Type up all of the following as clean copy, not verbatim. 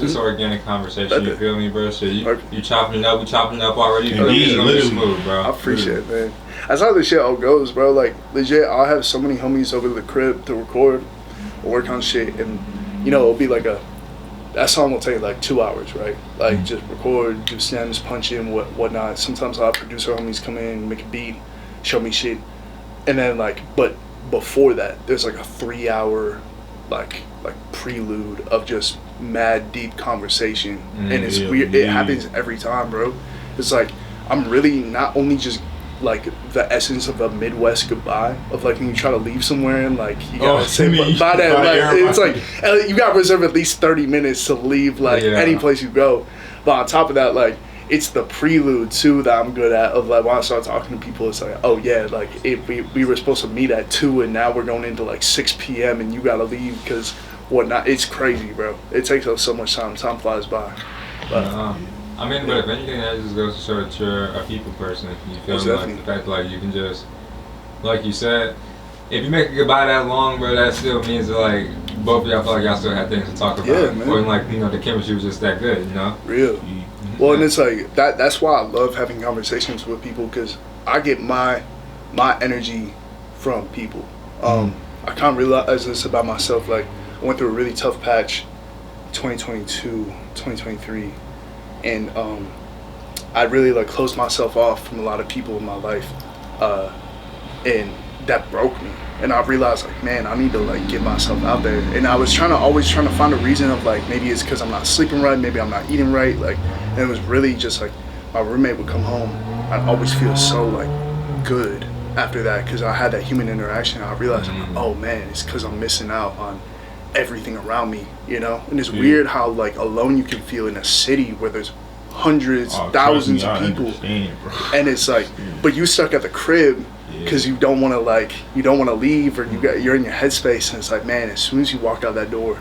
it's just organic conversation. You feel me, bro? So you chopping it up, we chopping it up already. It's gonna be smooth, bro. I appreciate it, man. That's how this shit all goes, bro. Like legit, I'll have so many homies over to the crib to record or work on shit, and you know it'll be like that song will take like 2 hours, right? Like just record, do stems, punch in, whatnot. Sometimes I'll have producer homies come in, make a beat, show me shit, and then like, but before that, there's like a 3 hour like prelude of just mad deep conversation, and it's weird. It happens every time, bro. It's like I'm really not only just like the essence of a Midwest goodbye of like when you try to leave somewhere and like you gotta say by that like it's like you gotta reserve at least 30 minutes to leave like any place you go. But on top of that, like it's the prelude too that I'm good at of like when I start talking to people, it's like, oh yeah, like we were supposed to meet at 2 and now we're going into like 6 p.m. and you gotta leave because whatnot. It's crazy, bro. It takes up so much time. Time flies by. But, I mean, but if anything, that just goes to show that you're a people person. You feel me? Like the fact that like you can just, like you said, if you make a goodbye that long, bro, that still means that like both of y'all feel like y'all still had things to talk about. Yeah, man. Or like, you know, the chemistry was just that good, you know? Real. Well, and it's like that's why I love having conversations with people, because I get my energy from people. I can't realize this about myself. Like I went through a really tough patch 2022, 2023. And I really like closed myself off from a lot of people in my life, and that broke me. And I realized like, man, I need to like get myself out there. And I was always trying to find a reason of like, maybe it's because I'm not sleeping right, maybe I'm not eating right. Like, and it was really just like my roommate would come home. I'd always feel so like good after that because I had that human interaction. I realized, I'm like, oh man, it's because I'm missing out on everything around me, you know? And it's weird how like alone you can feel in a city where there's hundreds, thousands of people, and it's like, but you stuck at the crib because you don't want to leave, or you're in your headspace, and it's like, man, as soon as you walk out that door,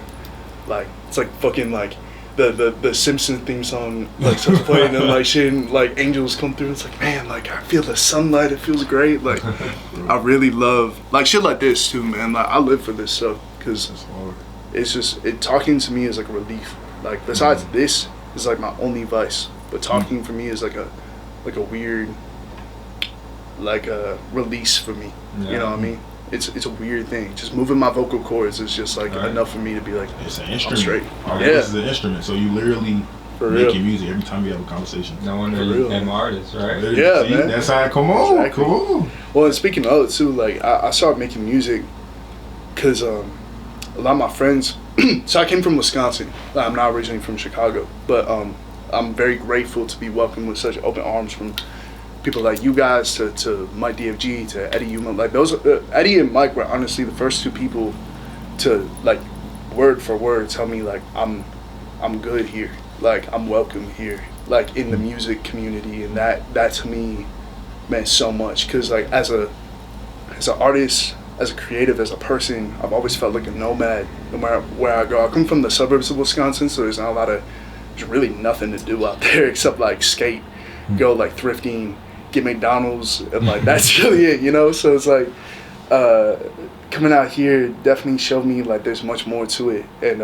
like it's like fucking like the Simpsons theme song like starts playing and like shit, and like angels come through. It's like, man, like I feel the sunlight, it feels great. Like I really love like shit like this too, man. Like I live for this stuff. Because it's just talking to me is like a relief. Like besides this is like my only vice, but talking for me is like a weird like a release for me. You know what I mean? It's a weird thing. Just moving my vocal cords is just like enough for me to be like, it's an instrument. Straight. This is an instrument, so you literally making music every time you have a conversation. No wonder you became an artist, right? Yeah, see, man. That's how. Come on, exactly. Come on. Well, and speaking of it too, like I started making music because a lot of my friends. So I came from Wisconsin. I'm not originally from Chicago, but I'm very grateful to be welcomed with such open arms from people like you guys to Mike DFG to Eddie Yuma. Like those Eddie and Mike were honestly the first two people to like word for word tell me like I'm good here, like I'm welcome here, like in the music community, and that to me meant so much because like as an artist, as a creative, as a person, I've always felt like a nomad no matter where I go. I come from the suburbs of Wisconsin, so there's really nothing to do out there except like skate, go like thrifting, get McDonald's, and like that's really it, you know? So it's like coming out here definitely showed me like there's much more to it. And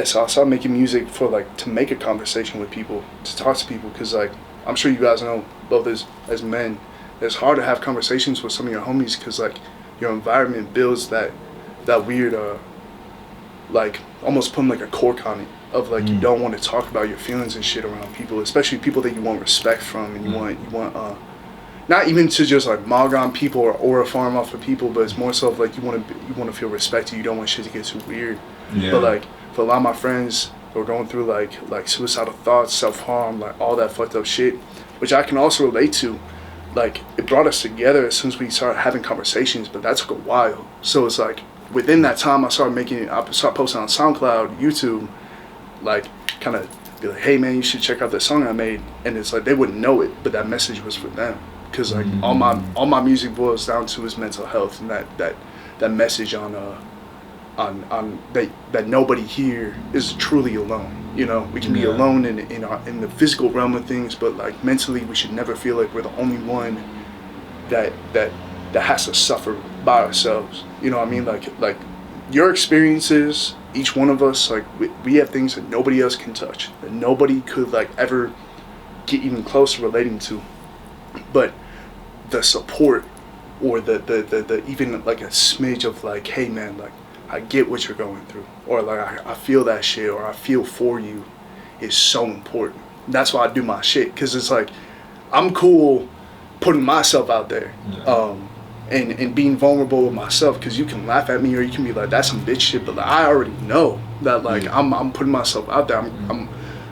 so I started making music for like to make a conversation with people, to talk to people, because like I'm sure you guys know both as men, it's hard to have conversations with some of your homies because like your environment builds that weird like almost putting like a cork on it of like you don't want to talk about your feelings and shit around people, especially people that you want respect from, and you want not even to just like mog on people or aura farm off of people, but it's more so of like you want to feel respected. You don't want shit to get too weird. But like for a lot of my friends who are going through like suicidal thoughts, self-harm, like all that fucked up shit, which I can also relate to. Like it brought us together as soon as we started having conversations, but that took a while. So it's like within that time I started posting on SoundCloud, YouTube, like kind of be like, hey man, you should check out this song I made, and it's like they wouldn't know it, but that message was for them, because like all my music boils down to is mental health, and that message on that nobody here is truly alone. You know, we can be alone in the physical realm of things, but like mentally, we should never feel like we're the only one that has to suffer by ourselves. You know what I mean? Like your experiences, each one of us, like we have things that nobody else can touch, that nobody could like ever get even close to relating to. But the support, or the even like a smidge of like, hey man, like I get what you're going through, or like I feel that shit, or I feel for you, is so important. That's why I do my shit, because it's like I'm cool putting myself out there. Yeah. And being vulnerable with myself, because you can laugh at me or you can be like, that's some bitch shit, but like, I already know that like I'm putting myself out there.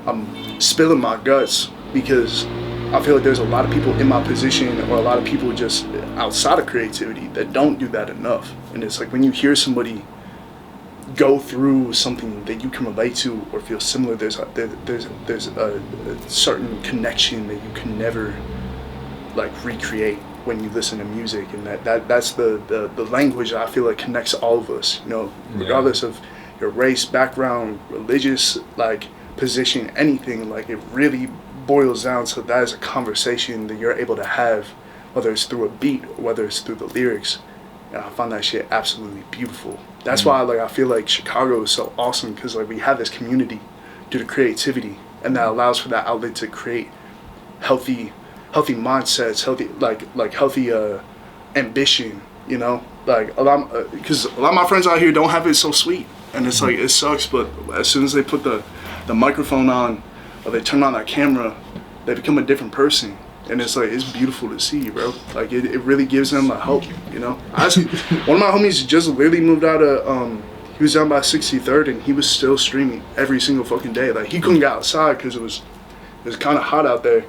I'm spilling my guts, because I feel like there's a lot of people in my position, or a lot of people just outside of creativity, that don't do that enough. And it's like when you hear somebody go through something that you can relate to or feel similar, there's a certain connection that you can never like recreate when you listen to music. And that's the language I feel like connects all of us, you know, regardless of your race, background, religious like position, anything. Like it really boils down to that is a conversation that you're able to have, whether it's through a beat or whether it's through the lyrics. And I find that shit absolutely beautiful. That's why like I feel like Chicago is so awesome, because like we have this community due to creativity, and that allows for that outlet to create healthy mindsets, healthy ambition, you know, like because a lot of my friends out here don't have it so sweet, and it's like it sucks, but as soon as they put the microphone on, or they turn on that camera, they become a different person, and it's like it's beautiful to see, bro. Like it really gives them a hope, you know. One of my homies just literally moved out of he was down by 63rd, and he was still streaming every single fucking day. Like he couldn't get outside because it was kind of hot out there,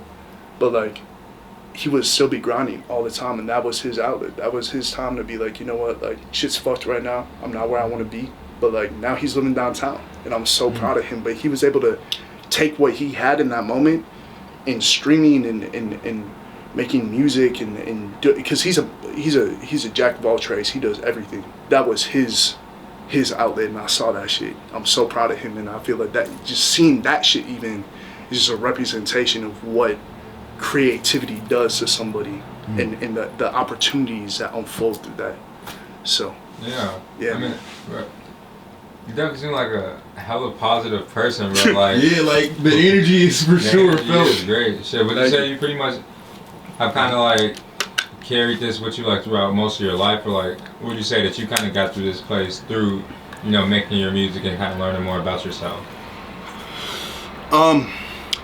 but like he would still be grinding all the time, and that was his outlet. That was his time to be like, you know what, like shit's fucked right now. I'm not where I want to be, but like now he's living downtown, and I'm so proud of him. But he was able to take what he had in that moment, in streaming and making music, and because he's a jack of all trades. He does everything. That was his outlet, and I saw that shit. I'm so proud of him, and I feel like that just seeing that shit even is just a representation of what creativity does to somebody, and the opportunities that unfold through that. So yeah. I mean, bro, you definitely seem like a hella positive person, bro. Like yeah, like the energy is for sure felt. Is great. Shit, would you say you pretty much have kind of like carried this with you like throughout most of your life, or like would you say that you kind of got through this place through, you know, making your music and kind of learning more about yourself?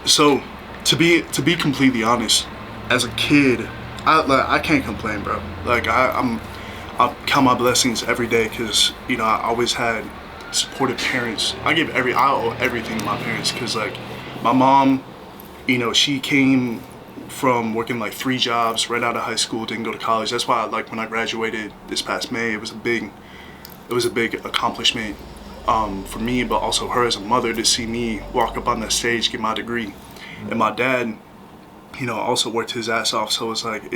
So to be completely honest, as a kid, I can't complain, bro. Like I count my blessings every day, because you know I always had supportive parents. I owe everything to my parents, because like my mom, you know, she came from working like 3 jobs right out of high school, didn't go to college. That's why like when I graduated this past May, it was a big accomplishment for me, but also her as a mother, to see me walk up on that stage, get my degree. And my dad, you know, also worked his ass off. So it's like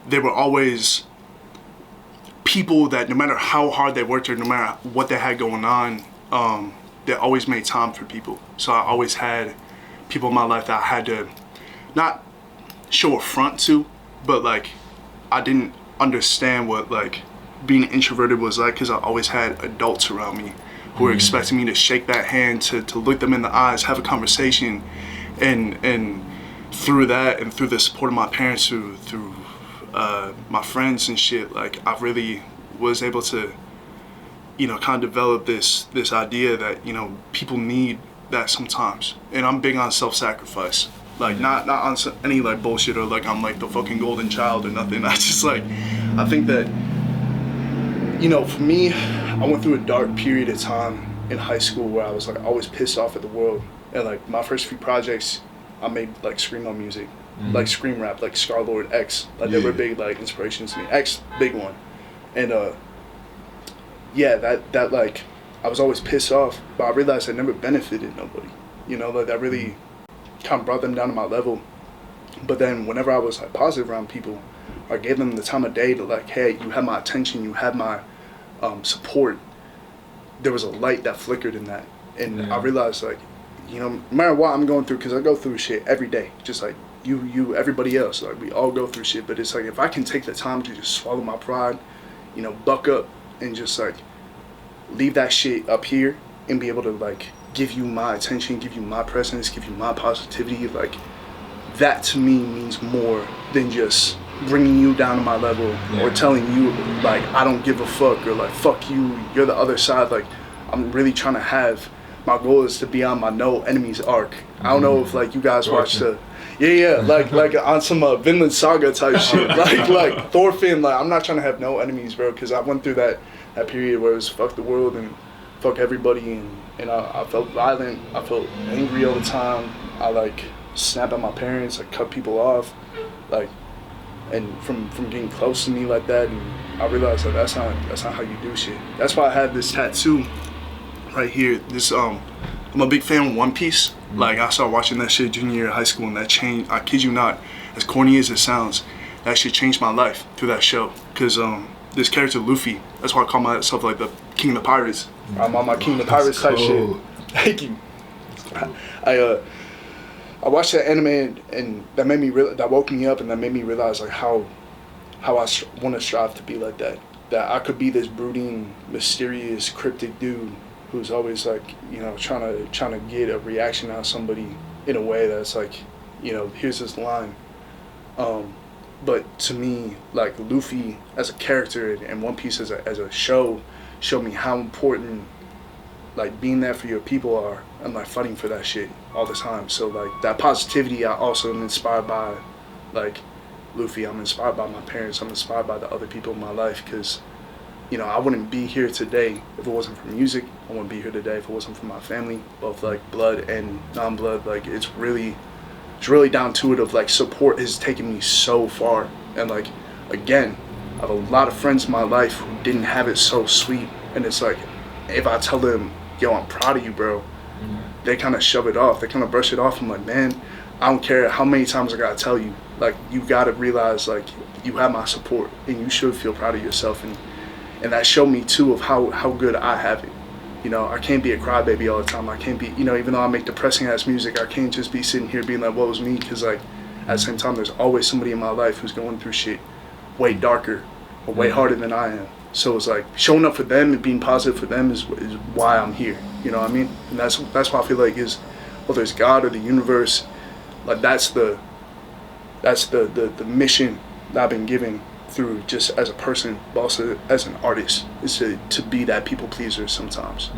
they were always people that no matter how hard they worked, or no matter what they had going on, they always made time for people. So I always had people in my life that I had to not show a front to, but like I didn't understand what like being introverted was like, because I always had adults around me who were expecting me to shake that hand, to look them in the eyes, have a conversation, and through that, and through the support of my parents, through my friends and shit, like I really was able to, you know, kind of develop this idea that, you know, people need that sometimes. And I'm big on self-sacrifice, like not on any like bullshit, or like I'm like the fucking golden child or nothing. I just like, I think that, you know, for me, I went through a dark period of time in high school where I was like always pissed off at the world. And like my first few projects, I made like screamo music, like scream rap, like Scarlord, X. Like they were big like inspirations to me. X, big one. And yeah, that like I was always pissed off, but I realized I never benefited nobody. You know, like that really kind of brought them down to my level. But then whenever I was like positive around people, I gave them the time of day to like, hey, you have my attention, you have my support. There was a light that flickered in that, and I realized like, you know, no matter what I'm going through, because I go through shit every day, just like you, everybody else. Like we all go through shit, but it's like if I can take the time to just swallow my pride, you know, buck up and just like leave that shit up here and be able to like give you my attention, give you my presence, give you my positivity, like that to me means more than just bringing you down to my level or telling you like I don't give a fuck or like fuck you, you're the other side. Like I'm really trying to have, my goal is to be on my no enemies arc. I don't know if like you guys watch the like on some Vinland Saga type shit, like Thorfinn. Like I'm not trying to have no enemies, bro, because I went through that period where it was fuck the world and fuck everybody, and I felt violent, I felt angry all the time, I like snap at my parents, I cut people off, like, and from getting close to me like that, and I realized that that's not how you do shit. That's why I have this tattoo right here. This I'm a big fan of One Piece. Like I started watching that shit junior year of high school, and that changed. I kid you not, as corny as it sounds, that shit changed my life through that show. Cause this character Luffy, that's why I call myself like the King of the Pirates. I'm on my King of the Pirates type shit. Thank you. I watched that anime and that made me that woke me up, and that made me realize like how I want to strive to be like that. That I could be this brooding, mysterious, cryptic dude who's always like, you know, trying to get a reaction out of somebody in a way that's like, you know, here's this line. But to me, like Luffy as a character and One Piece as a show showed me how important like being there for your people are, and like fighting for that shit all the time. So like that positivity, I also am inspired by like Luffy. I'm inspired by my parents. I'm inspired by the other people in my life, because you know, I wouldn't be here today if it wasn't for music. I wouldn't be here today if it wasn't for my family, both like blood and non-blood. Like it's really down to it of like support has taken me so far. And like, again, I have a lot of friends in my life who didn't have it so sweet. And it's like, if I tell them, yo, I'm proud of you, bro, they kind of shove it off. They kind of brush it off. I'm like, man, I don't care how many times I gotta tell you. Like, you gotta realize like you have my support, and you should feel proud of yourself. And that showed me too of how good I have it. You know, I can't be a crybaby all the time. I can't be, you know, even though I make depressing ass music, I can't just be sitting here being like, what was me? Because like, at the same time, there's always somebody in my life who's going through shit way darker or way harder than I am. So it's like showing up for them and being positive for them is why I'm here. You know what I mean? And that's why I feel like is, whether it's God or the universe, like that's the mission that I've been given through just as a person, but also as an artist, is to be that people pleaser sometimes.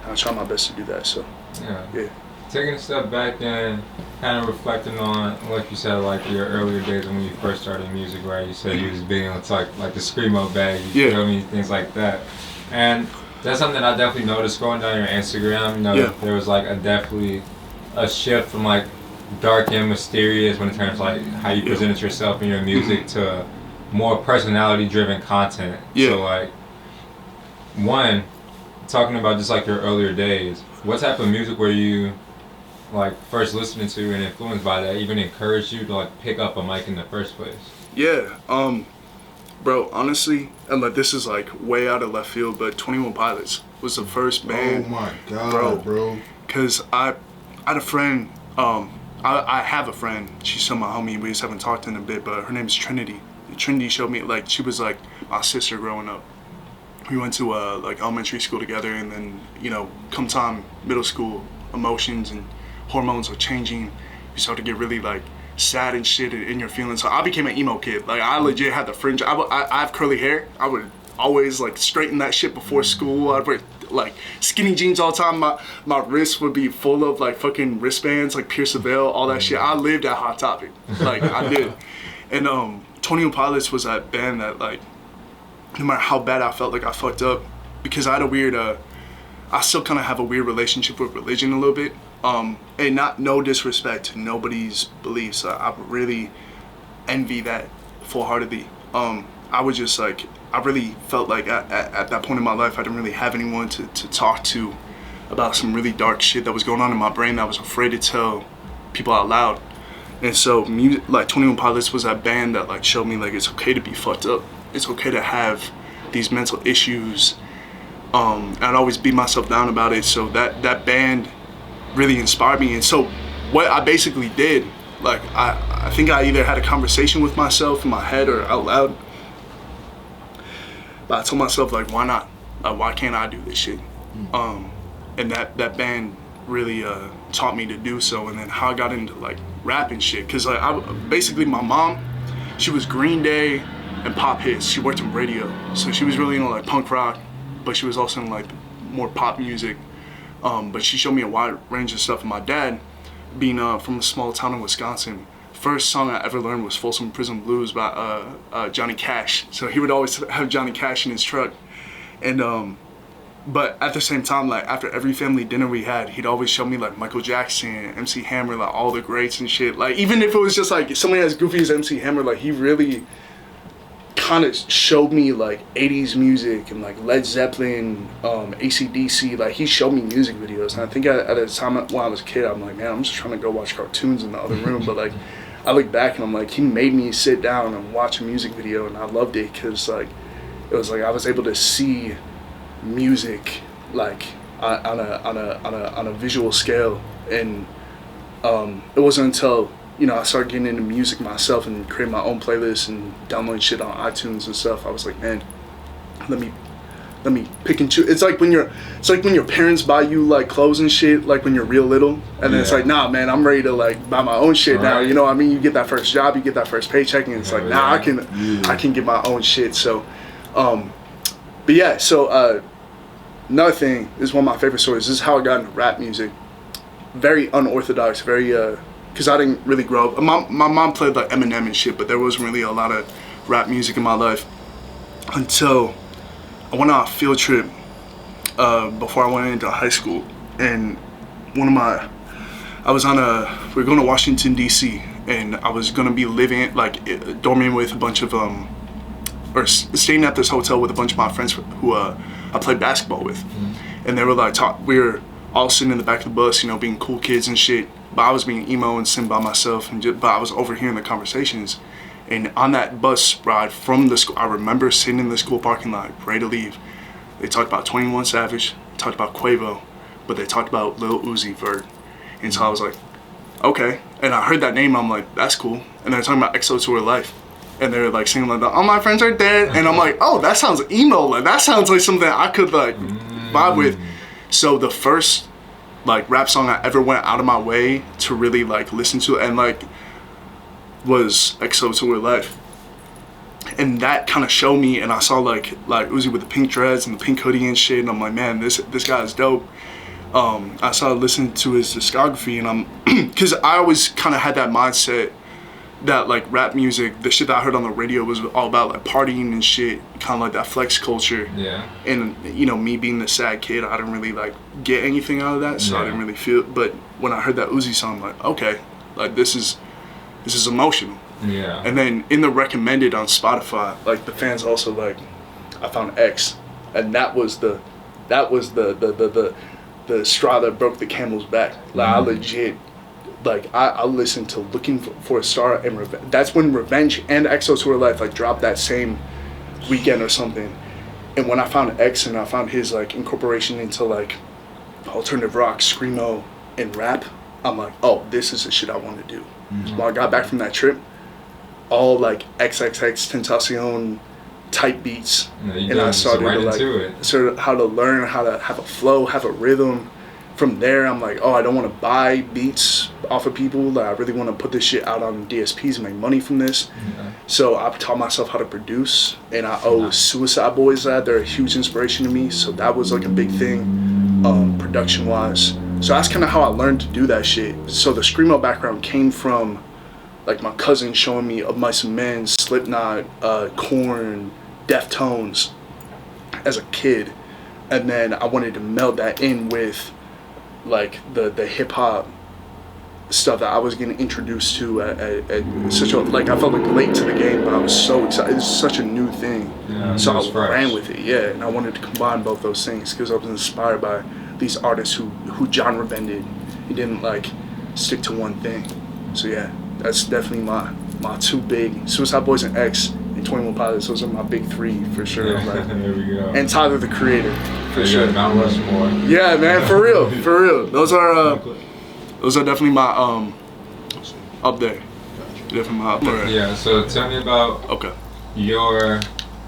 I try my best to do that. So yeah. Taking a step back and kind of reflecting on, like you said, like your earlier days when you first started music, right? You said you was being on like the screamo bag, you feel me, things like that. And that's something I definitely noticed going down your Instagram. You know, there was like definitely a shift from like dark and mysterious when it terms like how you presented yourself in your music to more personality-driven content. So like, one, talking about just like your earlier days, what type of music were you like first listening to and influenced by that even encouraged you to like pick up a mic in the first place? Bro, honestly, and like this is like way out of left field, but 21 Pilots was the first band. Oh my god, bro. Cause I had a friend, I have a friend, she's still my homie, we just haven't talked in a bit, but her name's Trinity. Trinity showed me, like, she was like my sister growing up. We went to like elementary school together, and then, you know, come time middle school, emotions and hormones are changing. You start to get really like sad and shit in your feelings. So I became an emo kid. Like I legit had the fringe. I have curly hair. I would always like straighten that shit before school. I'd wear like skinny jeans all the time. My wrists would be full of like fucking wristbands, like Pierce Veil, all that shit. I lived at Hot Topic. Like I did. And 21 Pilots was that band that like, no matter how bad I felt like I fucked up, because I had a weird, I still kind of have a weird relationship with religion a little bit. And no disrespect to nobody's beliefs. I really envy that full-heartedly. I was just like, I really felt like at that point in my life, I didn't really have anyone to talk to about some really dark shit that was going on in my brain that I was afraid to tell people out loud. And so music, like 21 Pilots was that band that like showed me like it's okay to be fucked up. It's okay to have these mental issues. I'd always beat myself down about it. So that band really inspired me. And so what I basically did, like I think I either had a conversation with myself in my head or out loud, but I told myself like, why not? why can't I do this shit? And that band really taught me to do so. And then how I got into like rap and shit, cause like basically my mom, she was Green Day and pop hits. She worked in radio, so she was really into like punk rock, but she was also in like more pop music. But she showed me a wide range of stuff. And my dad, being from a small town in Wisconsin, first song I ever learned was Folsom Prison Blues by Johnny Cash. So he would always have Johnny Cash in his truck. And but at the same time, like after every family dinner we had, he'd always show me like Michael Jackson, MC Hammer, like all the greats and shit. Like even if it was just like somebody as goofy as MC Hammer, like he really kind of showed me like 80s music and like Led Zeppelin, AC/DC. Like he showed me music videos. And I think at the time when I was a kid, I'm like, man, I'm just trying to go watch cartoons in the other room. But like I look back and I'm like, he made me sit down and watch a music video, and I loved it because like it was like I was able to see music like on a visual scale. And it wasn't until I started getting into music myself and creating my own playlists and downloading shit on iTunes and stuff. I was like, man, let me pick and choose. It's like when your parents buy you like clothes and shit, like when you're real little, and then it's like, nah, man, I'm ready to like buy my own shit now. You know what I mean? You get that first job, you get that first paycheck, and it's like, nah, I can get my own shit. So, but yeah, so another thing is one of my favorite stories. This is how I got into rap music. Very unorthodox, very because I didn't really grow up. My mom played like Eminem and shit, but there wasn't really a lot of rap music in my life until I went on a field trip before I went into high school. And we were going to Washington D.C. and I was gonna be living like dorming with a bunch of or staying at this hotel with a bunch of my friends who I played basketball with. And they were like we were all sitting in the back of the bus, being cool kids and shit. But I was being emo and sitting by myself, but I was overhearing the conversations. And on that bus ride from the school, I remember sitting in the school parking lot, ready to leave. They talked about 21 Savage, talked about Quavo, but they talked about Lil Uzi Vert. And so I was like, okay. And I heard that name, I'm like, that's cool. And they're talking about EXO Tour Life. And they're like singing like, all my friends are dead. And I'm like, oh, that sounds emo. Like that sounds like something I could like vibe with. So the first like rap song I ever went out of my way to really like listen to and like was EXO Tour Life. And that kind of showed me, and I saw like Uzi with the pink dreads and the pink hoodie and shit, and I'm like, man, this guy is dope. I started listening to his discography, and because I always kind of had that mindset that like rap music, the shit that I heard on the radio was all about like partying and shit, kind of like that flex culture. Yeah. And me being the sad kid, I didn't really like get anything out of that, so I didn't really feel it. But when I heard that Uzi song, I'm like, okay, like this is emotional. Yeah. And then in the recommended on Spotify, like the fans also like, I found X, and that was the straw that broke the camel's back. Like I legit. Like I listened to Looking for a Star and that's when Revenge and EXO Tour Life like dropped that same weekend or something. And when I found X and I found his like incorporation into like alternative rock, screamo, and rap, I'm like, oh, this is the shit I want to do. When I got back from that trip, all like XXXTentacion type beats, and I started how to learn how to have a flow, have a rhythm. From there, I'm like, oh, I don't want to buy beats off of people. Like, I really want to put this shit out on DSPs and make money from this. So I taught myself how to produce, and I owe Suicide Boys that. They're a huge inspiration to me. So that was like a big thing, production-wise. So that's kind of how I learned to do that shit. So the screamo background came from like my cousin showing me Of Mice and Men, Slipknot, Korn, Deftones as a kid. And then I wanted to meld that in with like the hip hop stuff that I was getting introduced to at such a, like I felt like late to the game, but I was so excited. It was such a new thing, so I ran with it. Yeah, and I wanted to combine both those things because I was inspired by these artists who genre bended. He didn't like stick to one thing. So yeah, that's definitely my two big Suicide Boys and X and 21 Pilots. Those are my big three for sure. Yeah, like, there we go. And Tyler the Creator. For sure. Mount Rushmore. Yeah, man, for real. Those are definitely my up there. Definitely my up there. Yeah. So tell me about your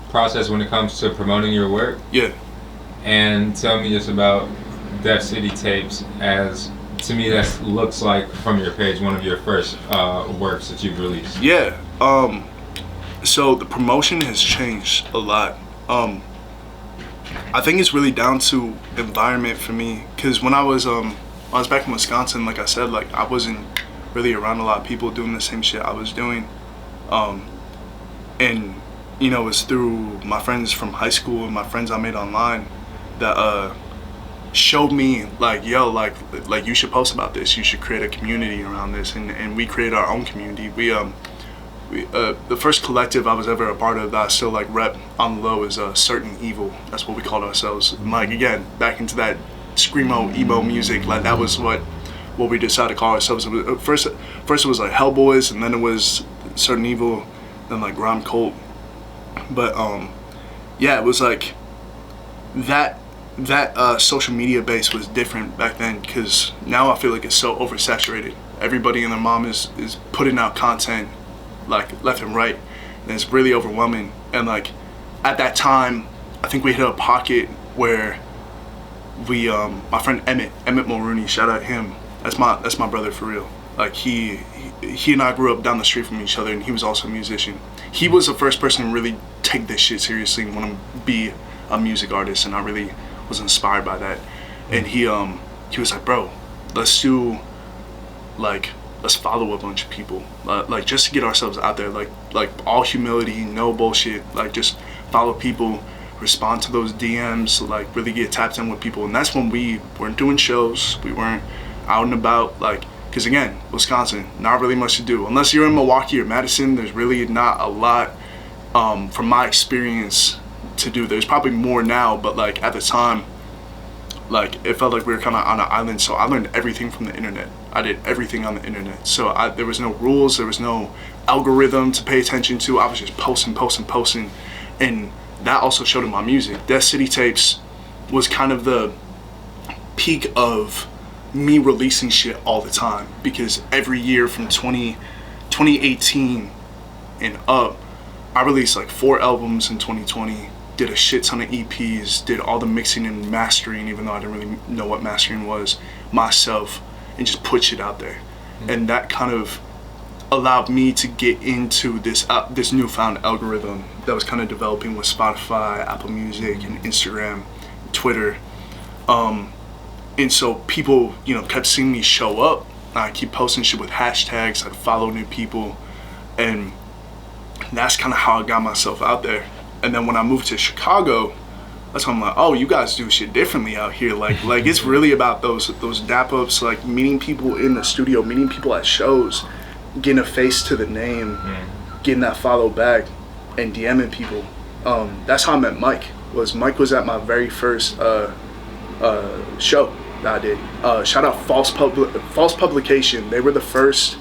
process when it comes to promoting your work. Yeah. and tell me just about Def City Tapes. As to me, that looks like from your page one of your first works that you've released. Yeah. So the promotion has changed a lot. I think it's really down to environment for me, because when I was back in Wisconsin, like I said, like I wasn't really around a lot of people doing the same shit I was doing, and you know, it was through my friends from high school and my friends I made online that showed me like, yo, like you should post about this, you should create a community around this, and we created our own community. We the first collective I was ever a part of that I still like rep on the low is Certain Evil. That's what we called ourselves. Like again, back into that screamo emo music. Like that was what we decided to call ourselves. It was, first it was like Hellboys, and then it was Certain Evil, then like Grime Cult. But yeah, it was like that social media base was different back then, because now I feel like it's so oversaturated. Everybody and their mom is putting out content like left and right, and it's really overwhelming. And like at that time, I think we hit a pocket where we my friend Emmett Mulrooney, shout out him, that's my brother for real. Like he and I grew up down the street from each other, and he was also a musician. He was the first person to really take this shit seriously and want to be a music artist, and I really was inspired by that. And he was like, bro, let's follow a bunch of people, like just to get ourselves out there, like all humility, no bullshit, like just follow people, respond to those DMs, like really get tapped in with people. And that's when we weren't doing shows, we weren't out and about, like, because again, Wisconsin, not really much to do unless you're in Milwaukee or Madison. There's really not a lot from my experience to do. There's probably more now, but like at the time, like it felt like we were kind of on an island. So I learned everything from the internet. I did everything on the internet. So there was no rules, there was no algorithm to pay attention to. I was just posting, and that also showed in my music. Def City Tapes was kind of the peak of me releasing shit all the time, because every year from 2018 and up, I released like 4 albums in 2020, did a shit ton of EPs, did all the mixing and mastering, even though I didn't really know what mastering was myself, and just put shit out there. And that kind of allowed me to get into this newfound algorithm that was kind of developing with Spotify, Apple Music, and Instagram, Twitter. And so people, you know, kept seeing me show up. I keep posting shit with hashtags, I'd follow new people, and that's kind of how I got myself out there. And then when I moved to Chicago, that's when I'm like, oh, you guys do shit differently out here. Like it's really about those dap ups, like meeting people in the studio, meeting people at shows, getting a face to the name, getting that follow back, and DMing people. That's how I met Mike. Mike was at my very first show that I did. Shout out False Publication. They were the first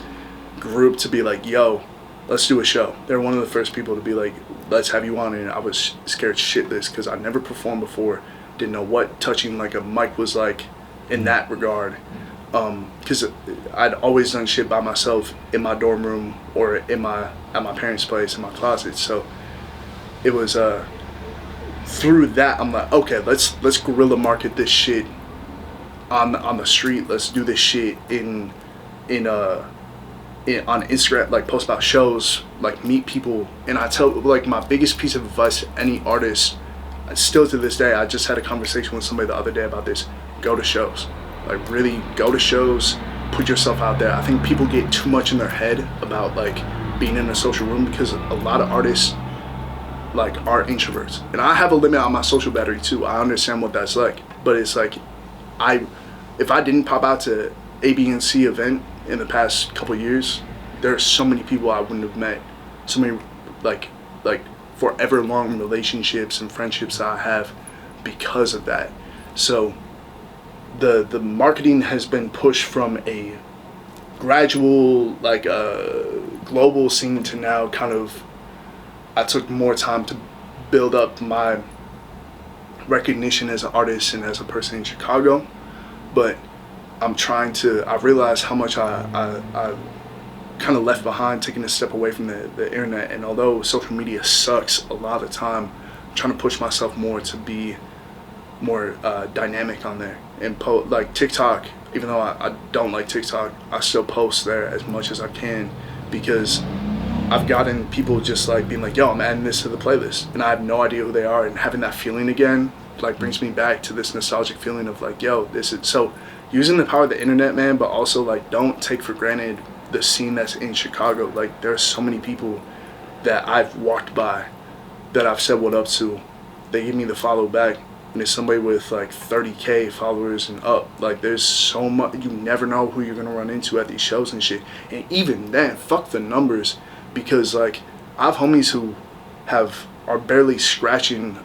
group to be like, yo, let's do a show. They were one of the first people to be like, let's have you on. And I was scared shitless because I never performed before, didn't know what touching like a mic was like in that regard, because I'd always done shit by myself in my dorm room or at my parents' place in my closet. So it was through that I'm like, okay, let's guerrilla market this shit on the street. Let's do this shit on Instagram, like post about shows, like meet people. And I tell, like, my biggest piece of advice to any artist, still to this day, I just had a conversation with somebody the other day about this: go to shows. Like really go to shows, put yourself out there. I think people get too much in their head about like being in a social room, because a lot of artists like are introverts, and I have a limit on my social battery too. I understand what that's like, but it's like if I didn't pop out to A, B, and C event in the past couple of years, there are so many people I wouldn't have met, so many like forever long relationships and friendships that I have because of that. So the marketing has been pushed from a gradual like global scene to now kind of, I took more time to build up my recognition as an artist and as a person in Chicago, but I realized how much I kind of left behind taking a step away from the internet. And although social media sucks a lot of the time, I'm trying to push myself more to be dynamic on there. And like TikTok, even though I don't like TikTok, I still post there as much as I can, because I've gotten people just like being like, yo, I'm adding this to the playlist, and I have no idea who they are, and having that feeling again like brings me back to this nostalgic feeling of like, yo, this is so, using the power of the internet, man, but also like don't take for granted the scene that's in Chicago. Like there's so many people that I've walked by that I've said what up to, they give me the follow back, and it's somebody with like 30K followers and up. Like there's so much, you never know who you're gonna run into at these shows and shit. And even then, fuck the numbers, because like I have homies who are barely scratching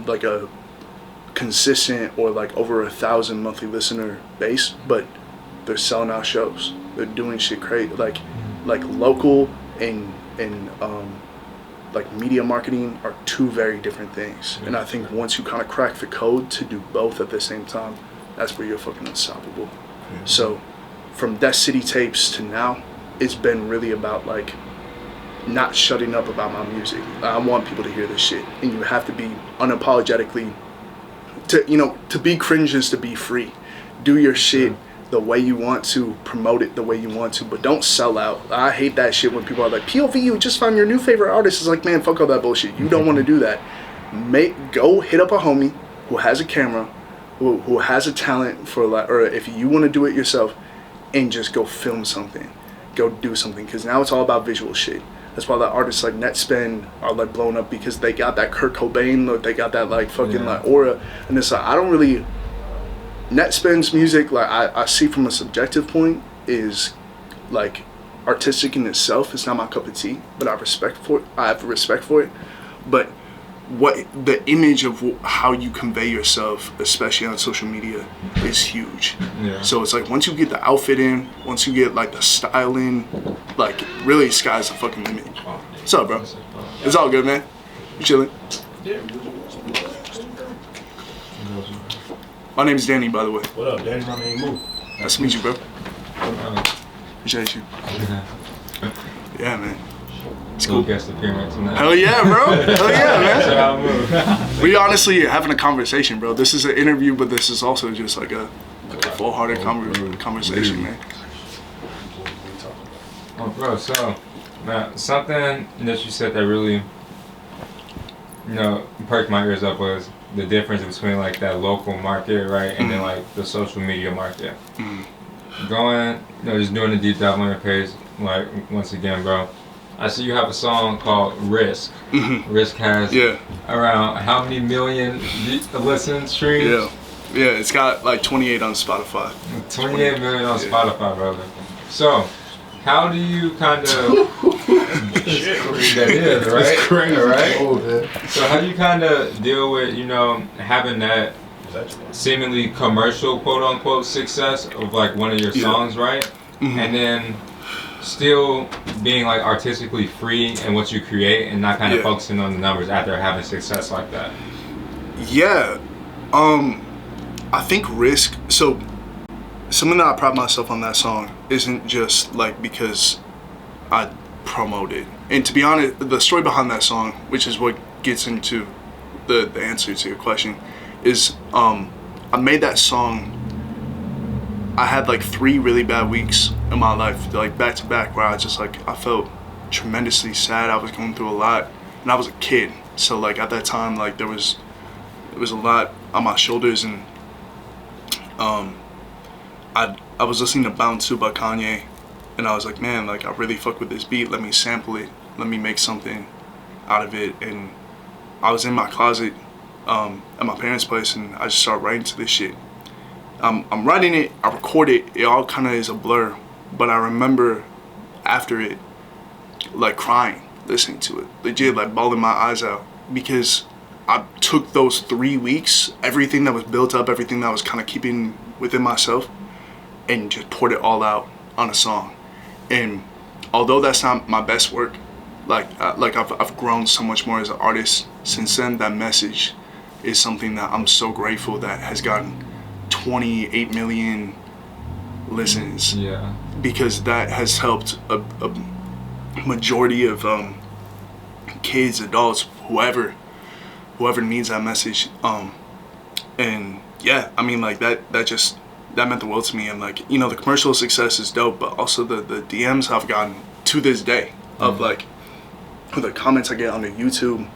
like a consistent or like over 1,000 monthly listener base, but they're selling out shows. They're doing shit crazy. Like local and like media marketing are two very different things. And I think once you kind of crack the code to do both at the same time, that's where you're fucking unstoppable. So from Death City tapes to now, it's been really about like not shutting up about my music. I want people to hear this shit, and you have to be unapologetically, to be cringe is to be free. Do your shit the way you want to, promote it the way you want to, but don't sell out. I hate that shit when people are like, POV, you just found your new favorite artist. It's like, man, fuck all that bullshit. You don't want to do that. Go hit up a homie who has a camera, who has a talent for like, or if you want to do it yourself, and just go film something, go do something, because now it's all about visual shit. That's why the artists like Netspend are like blown up, because they got that Kurt Cobain look, they got that like fucking like aura, and it's like, I don't really, Netspend's music, like I see from a subjective point, is like artistic in itself. It's not my cup of tea, but I have respect for it. But what the image of how you convey yourself, especially on social media, is huge. Yeah. So it's like once you get the outfit in, once you get like the style in, like really sky's the fucking limit. What's up, bro? It's all good, man. You chilling? My name's Danny, by the way. What up, Danny? My name Moo. Nice to meet you, bro. Appreciate you. Yeah, man. It's cool. Guest appearance tonight. Hell yeah, bro. Hell yeah, man. We honestly having a conversation, bro. This is an interview, but this is also just like a full-hearted conversation, man. Oh, bro, so, man, something that you said that really, perked my ears up was the difference between like that local market, right, and then like the social media market. Going, just doing a deep dive on your page, like once again, bro. I see you have a song called Risk. Risk has around how many million listen streams? Yeah, it's got like 28 on Spotify. 28 million on Spotify, brother. So, how do you kind of that is, right? That's crazy, right? So how do you kind of deal with, having that seemingly commercial, quote unquote, success of like one of your songs, right? And then still being like artistically free in what you create and not kind of focusing on the numbers after having success like that? Yeah, I think Risk. So something that I pride myself on that song isn't just like because I promote it. And to be honest, the story behind that song, which is what gets into the answer to your question, is I made that song. I had like 3 really bad weeks in my life, like back to back, where I felt tremendously sad. I was going through a lot, and I was a kid, so like at that time, like there was a lot on my shoulders, and I was listening to Bound 2 by Kanye, and I was like, man, like I really fuck with this beat. Let me sample it. Let me make something out of it. And I was in my closet at my parents' place, and I just started writing to this shit. I'm writing it, I record it, it all kind of is a blur, but I remember after it, like crying, listening to it, legit like bawling my eyes out, because I took those 3 weeks, everything that was built up, everything that I was kind of keeping within myself, and just poured it all out on a song. And although that's not my best work, like I've grown so much more as an artist since then. That message is something that I'm so grateful that has gotten 28 million listens. Yeah. Because that has helped a majority of kids, adults, whoever needs that message, And yeah, I mean, like that meant the world to me. And like, you know, the commercial success is dope, but also the DMs I've gotten to this day of like the comments I get on the YouTube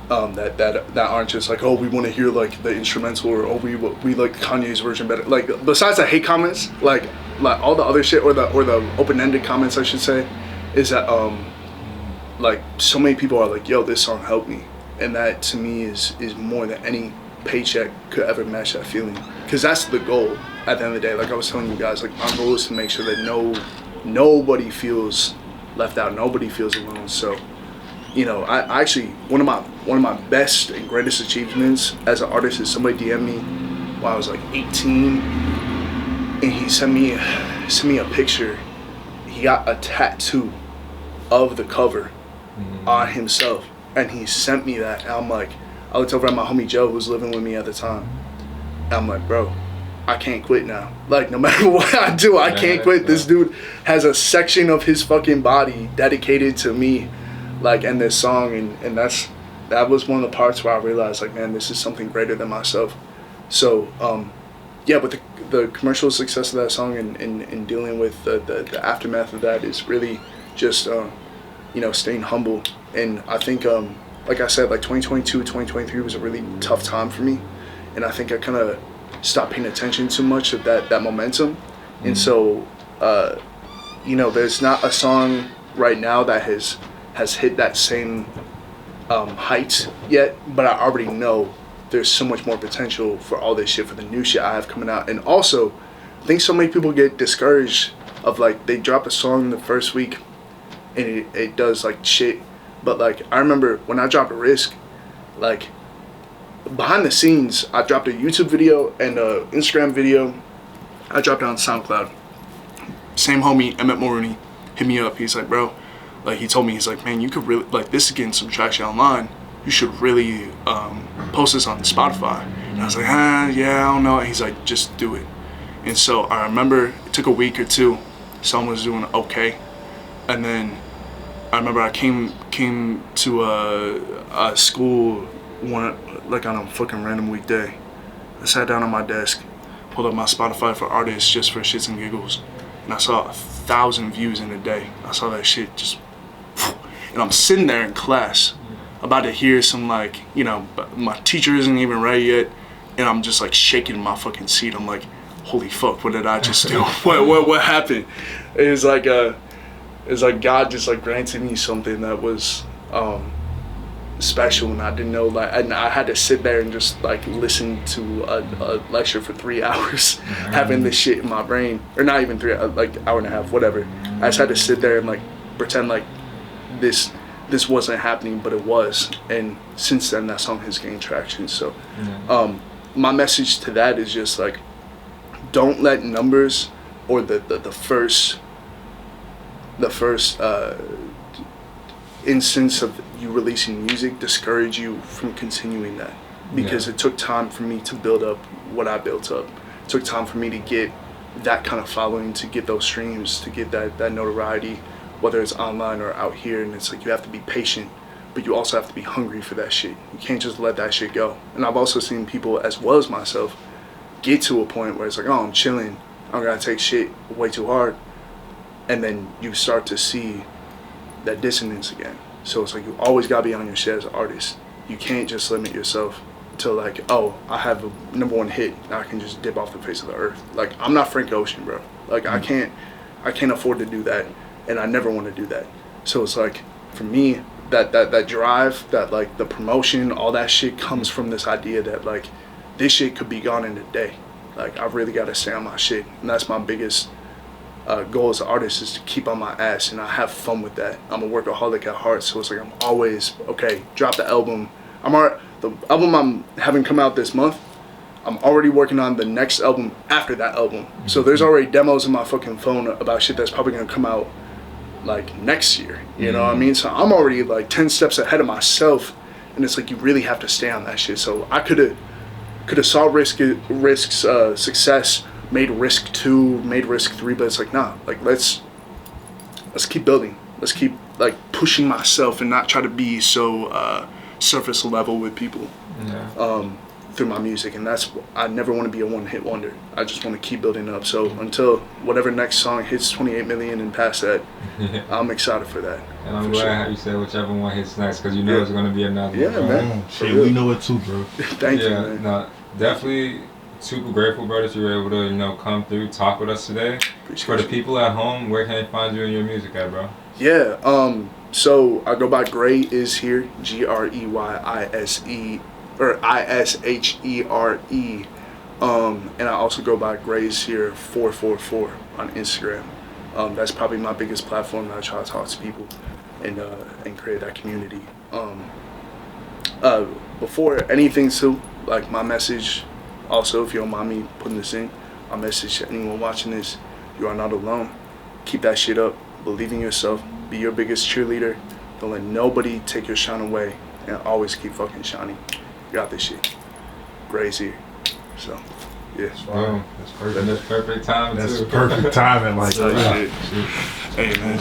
that aren't just like, oh, we want to hear like the instrumental, or oh, we like Kanye's version better. Like besides the hate comments, like all the other shit, or the open-ended comments I should say, is that like so many people are like, yo, this song helped me, and that to me is more than any paycheck could ever match that feeling, because that's the goal at the end of the day. Like I was telling you guys, like my goal is to make sure that nobody feels left out, nobody feels alone. So, you know, I actually one of my best and greatest achievements as an artist is somebody DM'd me when I was like 18, and he sent me a picture. He got a tattoo of the cover on himself, and he sent me that, and I'm like, I looked over at my homie Joe, who was living with me at the time, and I'm like, bro, I can't quit now. Like, no matter what I do, I can't quit. This dude has a section of his fucking body dedicated to me, like, and this song, and that was one of the parts where I realized, like, man, this is something greater than myself. So, yeah, but the commercial success of that song and dealing with the aftermath of that is really just, you know, staying humble. And I think, like I said, like 2022, 2023 was a really tough time for me. And I think I kind of stopped paying attention too much of that momentum. And so, you know, there's not a song right now that has hit that same height yet, but I already know there's so much more potential for all this shit, for the new shit I have coming out. And also, I think so many people get discouraged of like, they drop a song the first week and it does like shit. But like, I remember when I dropped Risk, like behind the scenes, I dropped a YouTube video and a Instagram video. I dropped it on SoundCloud. Same homie, Emmett Mulrooney, hit me up. He's like, bro, like he told me, he's like, man, you could really, like, this is getting some traction online. You should really post this on Spotify. And I was like, yeah, I don't know. And he's like, just do it. And so I remember it took a week or two. Someone was doing okay. And then I remember I came to a school like on a fucking random weekday. I sat down on my desk, pulled up my Spotify for artists just for shits and giggles, and I saw 1,000 views in a day. I saw that shit just, and I'm sitting there in class, about to hear some, like, you know, my teacher isn't even ready yet, and I'm just like shaking in my fucking seat. I'm like, holy fuck, what did I just do? What happened? It's like God just like granted me something that was special, and I didn't know, like, and I had to sit there and just like listen to a lecture for 3 hours, having this shit in my brain, or not even 3, like hour and a half, whatever. I just had to sit there and like pretend like this wasn't happening, but it was. And since then, that song has gained traction. So my message to that is just like, don't let numbers or the first instance of you releasing music discourage you from continuing that, because it took time for me to build up what I built up. It took time for me to get that kind of following, to get those streams, to get that notoriety, whether it's online or out here. And it's like, you have to be patient, but you also have to be hungry for that shit. You can't just let that shit go. And I've also seen people, as well as myself, get to a point where it's like, oh, I'm chilling, I'm gonna take shit way too hard, and then you start to see that dissonance again. So it's like, you always gotta be on your shit as an artist. You can't just limit yourself to like, oh, I have a #1 hit, now I can just dip off the face of the earth. Like, I'm not Frank Ocean, bro. Like, I can't afford to do that, and I never want to do that. So it's like, for me, that drive, that like the promotion, all that shit comes from this idea that like, this shit could be gone in a day. Like, I really gotta stay on my shit, and that's my biggest goal as an artist, is to keep on my ass, and I have fun with that. I'm a workaholic at heart, so it's like, I'm always, okay, drop the album. The album I'm having come out this month, I'm already working on the next album after that album. So there's already demos in my fucking phone about shit that's probably gonna come out like next year, you know what I mean? So I'm already like 10 steps ahead of myself, and it's like, you really have to stay on that shit. So I could have saw Risk's success, made Risk 2, made Risk 3, but it's like, nah, like, let's keep building. Let's keep like pushing myself and not try to be so surface level with people. through my music, and I never want to be a one-hit wonder. I just want to keep building up. So until whatever next song hits 28 million and past that, I'm excited for that. And I'm glad how you said whichever one hits next, because you know there's going to be another one. Yeah, man. Shit, we know it too, bro. Thank you, man. No, definitely super grateful, bro, that you were able to, come through, talk with us today. For the people at home, where can they find you and your music at, bro? Yeah, so I go by GREYISHERE, GREYISE, or ISHERE. And I also go by GREYISHERE 444 on Instagram. That's probably my biggest platform that I try to talk to people and create that community. Before anything too, like my message, also if you don't mind me putting this in, my message to anyone watching this, you are not alone. Keep that shit up. Believe in yourself. Be your biggest cheerleader. Don't let nobody take your shine away. And always keep fucking shining. You got this shit. Grey's here. So, yeah. Boom. That's perfect. That's perfect timing. That's perfect timing. Like, hey, man.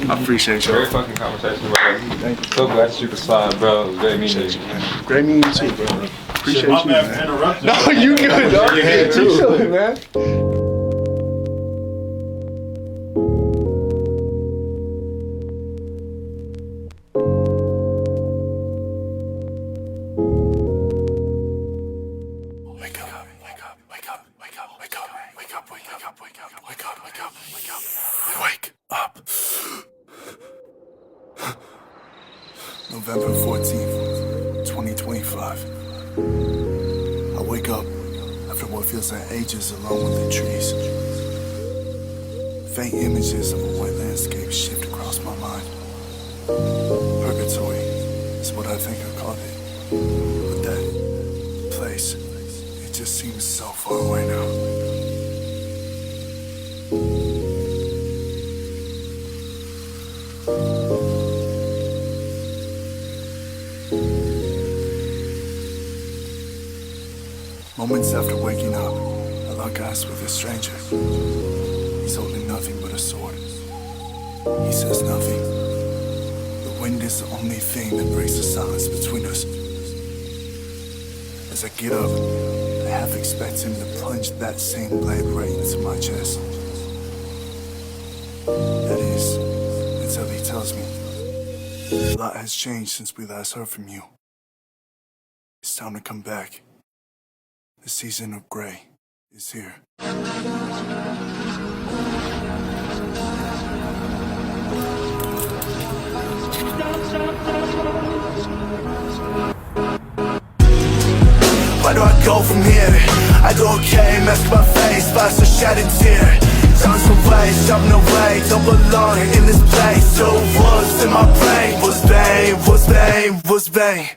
I appreciate you. Great fucking conversation, bro. Thank you. So glad that you could slide, bro. It was great meeting you. Man. Great meeting you too, bro. Appreciate you, man. No, you good, dog. Yeah, You chilling, man. November 14th, 2025. I wake up after what feels like ages alone with the trees. Faint images of a wet landscape shift across my mind. Purgatory is what I think I called it. But that place, it just seems so far away now. Moments after waking up, I lock eyes with a stranger. He's holding nothing but a sword. He says nothing. The wind is the only thing that breaks the silence between us. As I get up, I half expect him to plunge that same blade right into my chest. That is, until he tells me, a lot has changed since we last heard from you. It's time to come back. The season of Grey is here. Where do I go from here? I do okay, mask my face, past a shattered tear. Time's away, jumping away, don't belong in this place. So what's in my brain was vain, was vain, was vain.